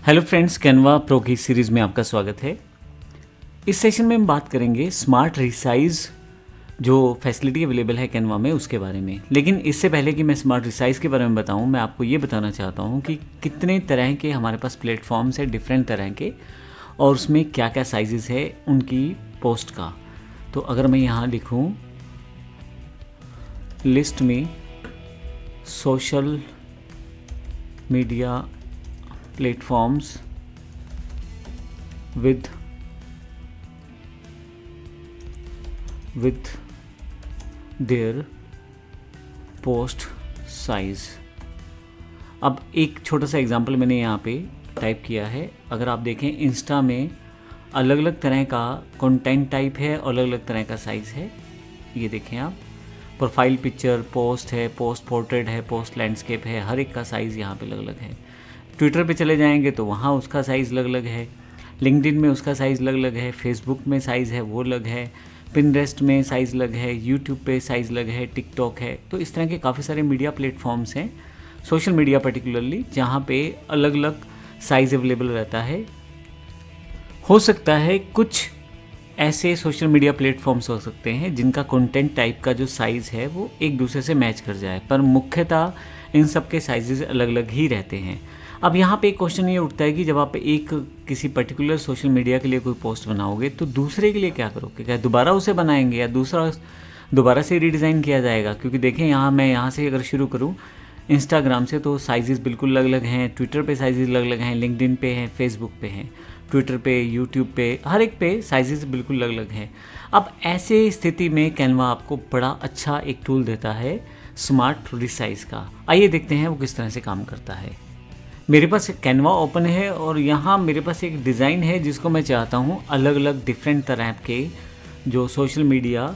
Hello friends, Canva pro की series में आपका स्वागत है। इस सेशन में हम बात करेंगे स्मार्ट रिसाइज जो फैसिलिटी अवेलेबल है कैनवा में उसके बारे में। लेकिन इससे पहले कि मैं स्मार्ट रिसाइज के बारे में बताऊं, मैं आपको ये बताना चाहता हूं कि कितने तरह के हमारे पास प्लेटफॉर्म्स है डिफरेंट तरह के, और उसमें क्या क्या साइजेस है उनकी पोस्ट का। तो अगर मैं यहाँ लिखूँ लिस्ट में social media platforms with their post size। अब एक छोटा सा एग्जांपल मैंने यहाँ पे टाइप किया है। अगर आप देखें इंस्टा में अलग अलग तरह का कंटेंट टाइप है और अलग अलग तरह का साइज़ है। ये देखें आप, प्रोफाइल पिक्चर, पोस्ट है, पोस्ट पोर्ट्रेट है, पोस्ट लैंडस्केप है, हर एक का साइज़ यहाँ पे अलग अलग है। ट्विटर पे चले जाएंगे तो वहाँ उसका साइज़ अलग अलग है, लिंक्डइन में उसका साइज़ अलग अलग है, फेसबुक में साइज़ है वो अलग है, पिनरेस्ट में साइज़ अलग है, यूट्यूब पे साइज़ अलग है, टिकटॉक है। तो इस तरह के काफ़ी सारे मीडिया प्लेटफॉर्म्स हैं, सोशल मीडिया पर्टिकुलरली, जहाँ पे अलग अलग साइज़ अवेलेबल रहता है। हो सकता है कुछ ऐसे सोशल मीडिया प्लेटफॉर्म्स हो सकते हैं जिनका कंटेंट टाइप का जो साइज़ है वो एक दूसरे से मैच कर जाए, पर मुख्यतः इन सब के साइजेस अलग अलग ही रहते हैं। अब यहाँ पे एक क्वेश्चन ये उठता है कि जब आप एक किसी पर्टिकुलर सोशल मीडिया के लिए कोई पोस्ट बनाओगे तो दूसरे के लिए क्या करोगे? क्या दोबारा उसे बनाएंगे या दूसरा दोबारा से रीडिज़ाइन किया जाएगा? क्योंकि देखें मैं यहाँ से अगर शुरू करूँ इंस्टाग्राम से तो साइजेस बिल्कुल अलग अलग हैं, ट्विटर पे साइजेस अलग अलग हैं, लिंक्डइन पे हैं, फेसबुक पे हैं, ट्विटर पे, यूट्यूब पे, हर एक पे साइजेस बिल्कुल अलग अलग हैं। अब ऐसे स्थिति में कैनवा आपको बड़ा अच्छा एक टूल देता है स्मार्ट रिसाइज का। आइए देखते हैं वो किस तरह से काम करता है। मेरे पास कैनवा ओपन है और यहाँ मेरे पास एक डिज़ाइन है जिसको मैं चाहता हूँ अलग अलग डिफरेंट तरह के जो सोशल मीडिया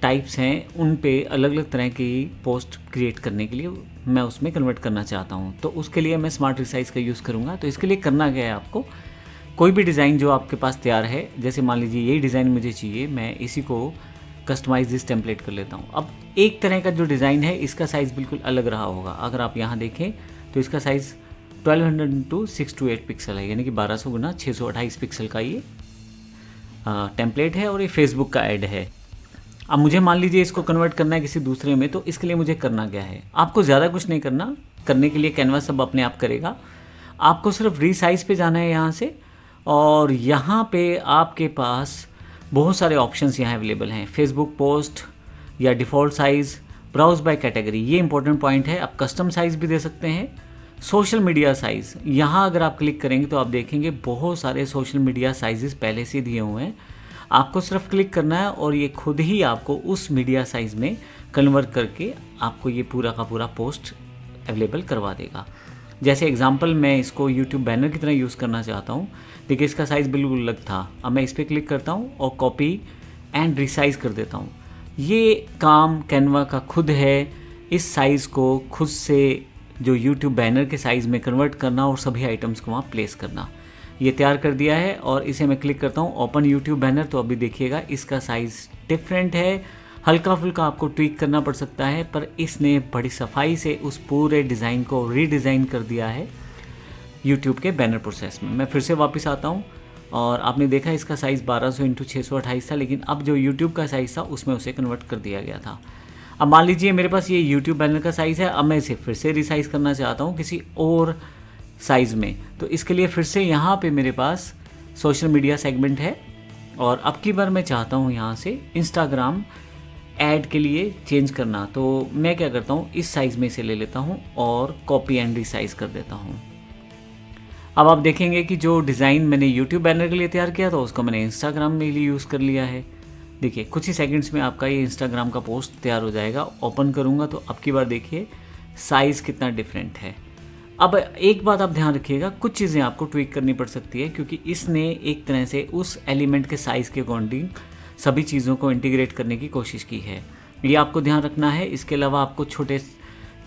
टाइप्स हैं उन पे अलग अलग तरह की पोस्ट क्रिएट करने के लिए मैं उसमें कन्वर्ट करना चाहता हूँ। तो उसके लिए मैं स्मार्ट रिसाइज का यूज़ करूँगा। तो इसके लिए करना क्या है, आपको कोई भी डिज़ाइन जो आपके पास तैयार है, जैसे मान लीजिए यही डिज़ाइन मुझे चाहिए, मैं इसी को कस्टमाइज दिस टेम्पलेट कर लेता हूँ। अब एक तरह का जो डिज़ाइन है इसका साइज़ बिल्कुल अलग रहा होगा। अगर आप यहाँ देखें तो इसका साइज़ 1200 इंटू 628 पिक्सल है, यानी कि 1200 गुना 628 पिक्सल का ये टेम्पलेट है और ये फेसबुक का ऐड है। अब मुझे मान लीजिए इसको कन्वर्ट करना है किसी दूसरे में, तो इसके लिए मुझे करना क्या है, आपको ज़्यादा कुछ नहीं करना। करने के लिए कैनवा सब अपने आप करेगा। आपको सिर्फ रीसाइज पे जाना है यहाँ से, और यहाँ पे आपके पास बहुत सारे ऑप्शंस यहाँ अवेलेबल हैं। फेसबुक पोस्ट या default size, browse by category, ये इंपॉर्टेंट पॉइंट है। आप कस्टम साइज़ भी दे सकते हैं। सोशल मीडिया साइज़, यहाँ अगर आप क्लिक करेंगे तो आप देखेंगे बहुत सारे सोशल मीडिया साइजेस पहले से दिए हुए हैं। आपको सिर्फ क्लिक करना है और ये खुद ही आपको उस मीडिया साइज़ में कन्वर्ट करके आपको ये पूरा का पूरा पोस्ट अवेलेबल करवा देगा। जैसे एग्जांपल मैं इसको यूट्यूब बैनर की तरह यूज़ करना चाहता हूँ। देखिए इसका साइज़ बिल्कुल अलग था। अब मैं इस पर क्लिक करता हूँ और कॉपी एंड रिसाइज़ कर देता हूँ। ये काम कैनवा का खुद है, इस साइज़ को खुद से जो यूट्यूब बैनर के साइज़ में कन्वर्ट करना और सभी आइटम्स को वहाँ प्लेस करना, ये तैयार कर दिया है। और इसे मैं क्लिक करता हूँ ओपन यूट्यूब बैनर, तो अभी देखिएगा इसका साइज़ डिफरेंट है। हल्का फुल्का आपको ट्वीक करना पड़ सकता है, पर इसने बड़ी सफाई से उस पूरे डिज़ाइन को रीडिज़ाइन कर दिया है यूट्यूब के बैनर प्रोसेस में। मैं फिर से वापस आता हूँ और आपने देखा इसका साइज़ 1200 इंटू 628 था, लेकिन अब जो यूट्यूब का साइज़ था उसमें उसे कन्वर्ट कर दिया गया था। अब मान लीजिए मेरे पास ये यूट्यूब बैनर का साइज़ है। अब मैं इसे फिर से रिसाइज़ करना चाहता हूँ किसी और साइज़ में, तो इसके लिए फिर से यहाँ पे मेरे पास सोशल मीडिया सेगमेंट है और अब की बार मैं चाहता हूँ यहाँ से इंस्टाग्राम ऐड के लिए चेंज करना। तो मैं क्या करता हूँ, इस साइज़ में इसे ले लेता हूँ और कॉपी एंड रिसाइज़ कर देता हूँ। अब आप देखेंगे कि जो डिज़ाइन मैंने यूट्यूब बैनर के लिए तैयार किया था उसको मैंने इंस्टाग्राम में लिए यूज़ कर लिया है। देखिए कुछ ही सेकंड्स में आपका ये इंस्टाग्राम का पोस्ट तैयार हो जाएगा। ओपन करूँगा तो अब की बार देखिए साइज़ कितना डिफरेंट है। अब एक बात आप ध्यान रखिएगा, कुछ चीज़ें आपको ट्वीक करनी पड़ सकती है क्योंकि इसने एक तरह से उस एलिमेंट के साइज़ के अकॉर्डिंग सभी चीज़ों को इंटीग्रेट करने की कोशिश की है। ये आपको ध्यान रखना है। इसके अलावा आपको छोटे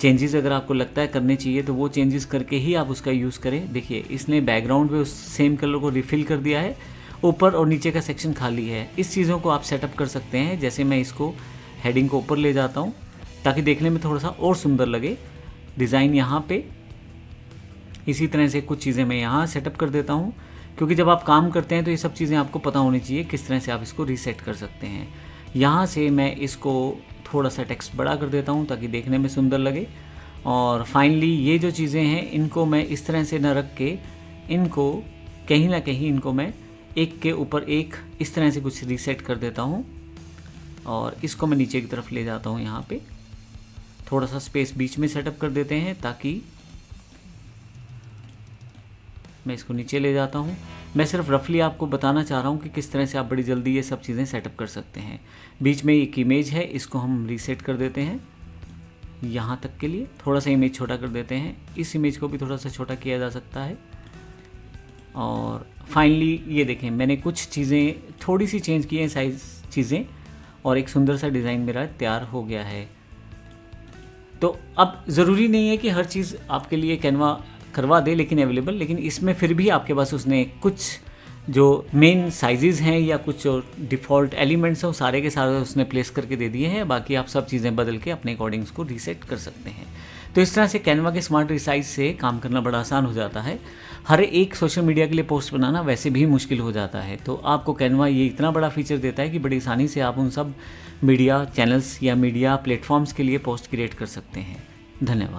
चेंजेस अगर आपको लगता है करने चाहिए तो वो चेंजेस करके ही आप उसका यूज़ करें। देखिए इसने बैकग्राउंड पे उस सेम कलर को रिफ़िल कर दिया है, ऊपर और नीचे का सेक्शन खाली है। इस चीज़ों को आप सेटअप कर सकते हैं। जैसे मैं इसको हेडिंग को ऊपर ले जाता हूँ ताकि देखने में थोड़ा सा और सुंदर लगे। डिज़ाइन यहाँ पे इसी तरह से कुछ चीज़ें मैं यहाँ सेटअप कर देता हूँ, क्योंकि जब आप काम करते हैं तो ये सब चीज़ें आपको पता होनी चाहिए किस तरह से आप इसको रीसेट कर सकते हैं। यहाँ से मैं इसको थोड़ा सा टेक्स्ट बड़ा कर देता हूँ ताकि देखने में सुंदर लगे। और फाइनली ये जो चीज़ें हैं इनको मैं इस तरह से न रख के इनको कहीं ना कहीं इनको मैं एक के ऊपर एक इस तरह से कुछ रीसेट कर देता हूँ और इसको मैं नीचे की तरफ ले जाता हूँ। यहाँ पे थोड़ा सा स्पेस बीच में सेटअप कर देते हैं ताकि मैं इसको नीचे ले जाता हूँ। मैं सिर्फ रफली आपको बताना चाह रहा हूँ कि किस तरह से आप बड़ी जल्दी ये सब चीज़ें सेटअप कर सकते हैं। बीच में एक इमेज है, इसको हम रीसेट कर देते हैं यहाँ तक के लिए। थोड़ा सा इमेज छोटा कर देते हैं, इस इमेज को भी थोड़ा सा छोटा किया जा सकता है। और फाइनली ये देखें, मैंने कुछ चीज़ें थोड़ी सी चेंज की हैं, साइज़ चीज़ें, और एक सुंदर सा डिज़ाइन मेरा तैयार हो गया है। तो अब ज़रूरी नहीं है कि हर चीज़ आपके लिए कैनवा करवा दे लेकिन अवेलेबल, लेकिन इसमें फिर भी आपके पास उसने कुछ जो मेन साइजेस हैं या कुछ जो डिफ़ॉल्ट एलिमेंट्स हैं वो सारे के सारे उसने प्लेस करके दे दिए हैं। बाकी आप सब चीज़ें बदल के अपने अकॉर्डिंग उसको रीसेट कर सकते हैं। तो इस तरह से कैनवा के स्मार्ट रिसाइज से काम करना बड़ा आसान हो जाता है। हर एक सोशल मीडिया के लिए पोस्ट बनाना वैसे भी मुश्किल हो जाता है, तो आपको कैनवा ये इतना बड़ा फीचर देता है कि बड़ी आसानी से आप उन सब मीडिया चैनल्स या मीडिया प्लेटफॉर्म्स के लिए पोस्ट क्रिएट कर सकते हैं। धन्यवाद।